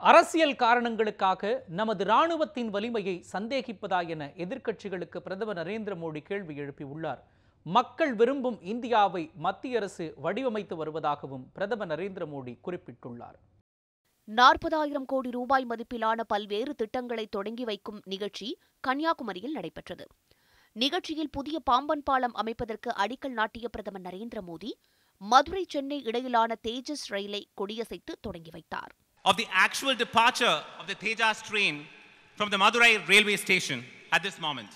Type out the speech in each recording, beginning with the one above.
அரசியல் காரணங்களுக்காக நமது ராணுவத்தின் வலிமையை சந்தேகிப்பதா என எதிர்க்கட்சிகளுக்கு பிரதமர் நரேந்திர மோடி கேள்வி எழுப்பியுள்ளார். மக்கள் விரும்பும் இந்தியாவை மத்திய அரசு வடிவமைத்து வருவதாகவும் பிரதமர் நரேந்திர மோடி குறிப்பிட்டுள்ளார். 40,000 கோடி ரூபாய் மதிப்பிலான பல்வேறு திட்டங்களை தொடங்கி வைக்கும் நிகழ்ச்சி கன்னியாகுமரியில் நடைபெற்றது. நிகழ்ச்சியில் புதிய பாம்பன் பாலம் அமைப்பதற்கு அடிக்கல் நாட்டிய பிரதமர் நரேந்திர மோடி மதுரை சென்னை இடையிலான தேஜஸ் ரயிலை கொடியசைத்து தொடங்கி வைத்தார். Of the actual departure of the Tejas train from the Madurai railway station at this moment.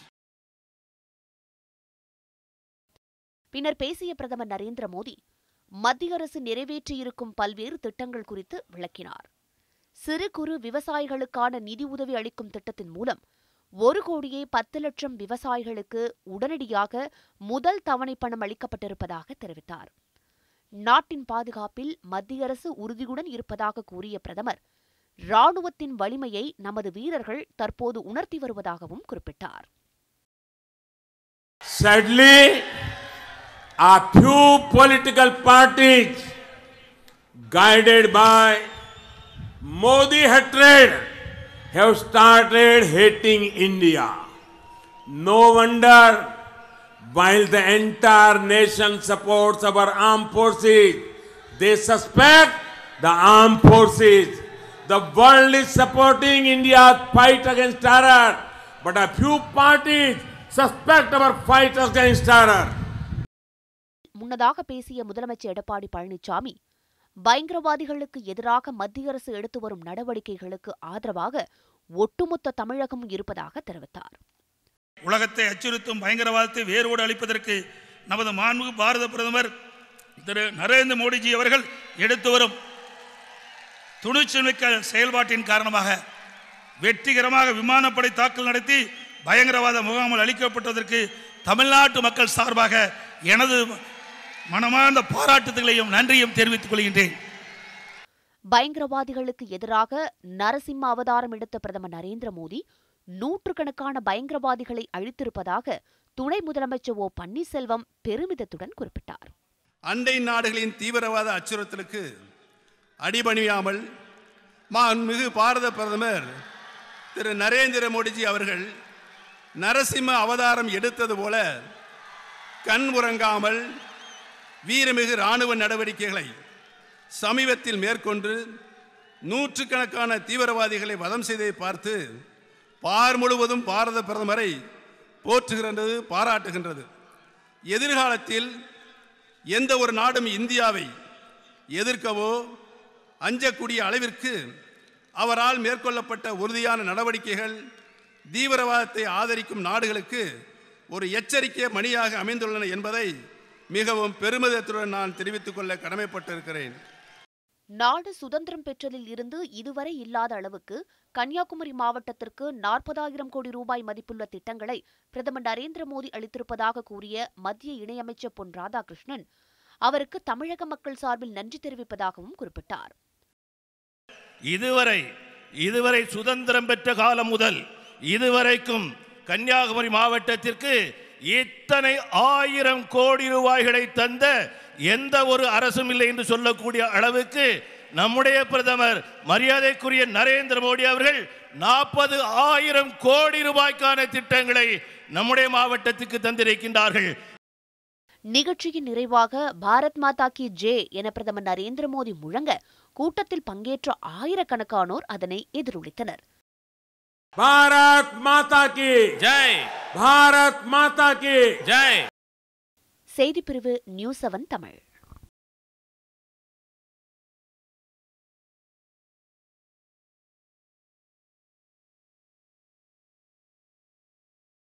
பின்னர் பேசிய பிரதமர் நரேந்திர மோடி மத்திய அரசு நிறைவேற்றியிருக்கும் பல்வேறு திட்டங்கள் குறித்து விளக்கினார். சிறு குறு விவசாயிகளுக்கான நிதி உதவி அளிக்கும் திட்டத்தின் மூலம் 1,10,00,000 விவசாயிகளுக்கு உடனடியாக முதல் தவணை பணம் அளிக்கப்பட்டிருப்பதாக தெரிவித்தார். நாட்டின் பாதுகாப்பில் மத்திய அரசு உறுதியுடன் இருப்பதாக கூறிய பிரதமர் ராணுவத்தின் வலிமையை நமது வீரர்கள் தற்போது உணர்த்தி வருவதாகவும் குறிப்பிட்டார். Sadly, a few political parties guided by Modi hatred have started hating India. No wonder, while the entire nation supports our armed forces, they suspect the armed forces. The world is supporting India's fight against terror, but a few parties suspect our fight against terror. முன்னதாக பேசிய முதலமைச்சர் எடப்பாடி பழனிசாமி பயங்கரவாதிகளுக்கு எதிராக மத்திய அரசு எடுத்து வரும் நடவடிக்கைகளுக்கு ஆதரவாக ஒட்டுமொத்த தமிழகமும் இருப்பதாக தெரிவித்தார். உலகத்தை அச்சுறுத்தும் பயங்கரவாதத்தை வேரோடு அழிப்பதற்கு நமது மாண்புமிகு பாரத பிரதமர் திரு நரேந்திர மோடிஜி அவர்கள் எடுத்து வரும் துணிச்சல்மிக்க செயல்பாட்டின் காரணமாக வெற்றிகரமாக விமானப்படை தாக்குதல் நடத்தி பயங்கரவாத முகாமில் அளிக்கப்பட்டதற்கு தமிழ்நாட்டு மக்கள் சார்பாக எனது மனமார்ந்த பாராட்டுதலையும் நன்றியும் தெரிவித்துக் கொள்கின்றேன். பயங்கரவாதிகளுக்கு எதிராக நரசிம்ம அவதாரம் எடுத்த பிரதமர் நரேந்திர மோடி நூற்றுக்கணக்கான பயங்கரவாதிகளை அழித்திருப்பதாக துணை முதலமைச்சர் ஓ பன்னீர்செல்வம் பெருமிதத்துடன் குறிப்பிட்டார். அண்டை நாடுகளின் தீவிரவாத அச்சுறுத்தலுக்கு அடிபணியாமல் மாண்புமிகு பாரத பிரதமர் திரு நரேந்திர மோடிஜி அவர்கள் நரசிம்ம அவதாரம் எடுத்தது போல கண் உறங்காமல் வீரமிகு இராணுவ நடவடிக்கைகளை சமீபத்தில் மேற்கொண்டு நூற்றுக்கணக்கான தீவிரவாதிகளை வதம் செய்ததை பார்த்து பார் முழுவதும் பாரத பிரதமரை போற்றுகின்றது, பாராட்டுகின்றது. எதிர்காலத்தில் எந்த ஒரு நாடும் இந்தியாவை எதிர்க்கவோ அஞ்சக்கூடிய அளவிற்கு அவரால் மேற்கொள்ளப்பட்ட உறுதியான நடவடிக்கைகள் தீவிரவாதத்தை ஆதரிக்கும் நாடுகளுக்கு ஒரு எச்சரிக்கை மணியாக அமைந்துள்ளன என்பதை மிகவும் பெருமிதத்துடன் நான் தெரிவித்துக் கொள்ள கடமைப்பட்டிருக்கிறேன். நாடு சுதந்திரம் பெற்றதில் இருந்து இதுவரை இல்லாத அளவுக்கு கன்னியாகுமரி மாவட்டத்திற்கு 40,000 கோடி ரூபாய் மதிப்புள்ள திட்டங்களை பிரதமர் நரேந்திர மோடி அளித்திருப்பதாக கூறிய மத்திய இணையமைச்சர் பொன் ராதாகிருஷ்ணன் அவருக்கு தமிழக மக்கள் சார்பில் நன்றி தெரிவிப்பதாகவும் குறிப்பிட்டார். இதுவரை சுதந்திரம் பெற்ற காலம் முதல் இதுவரைக்கும் கன்னியாகுமரி மாவட்டத்திற்கு இத்தனை 1000 கோடி ரூபாய்களை தந்த எந்த ஒரு அரசும் இல்லை என்று சொல்லக்கூடிய அளவுக்கு நம்முடைய பிரதமர் மரியாதைக்குரிய நரேந்திர மோடி அவர்கள் 40,000 கோடி ரூபாய்க்கான திட்டங்களை நம்முடைய மாவட்டத்துக்கு தந்திருக்கின்றார்கள். நிகழ்ச்சியின் நிறைவாக பாரத் மாதா கி ஜெய் என பிரதமர் நரேந்திர மோடி முழங்க கூட்டத்தில் பங்கேற்ற ஆயிரக்கணக்கானோர் அதனை எதிரொலித்தனர். பாரத் மாதா கி ஜெய், பாரத் மாதா கி ஜெய். செய்திப்பிரிவு நியூஸ் 7 தமிழ்.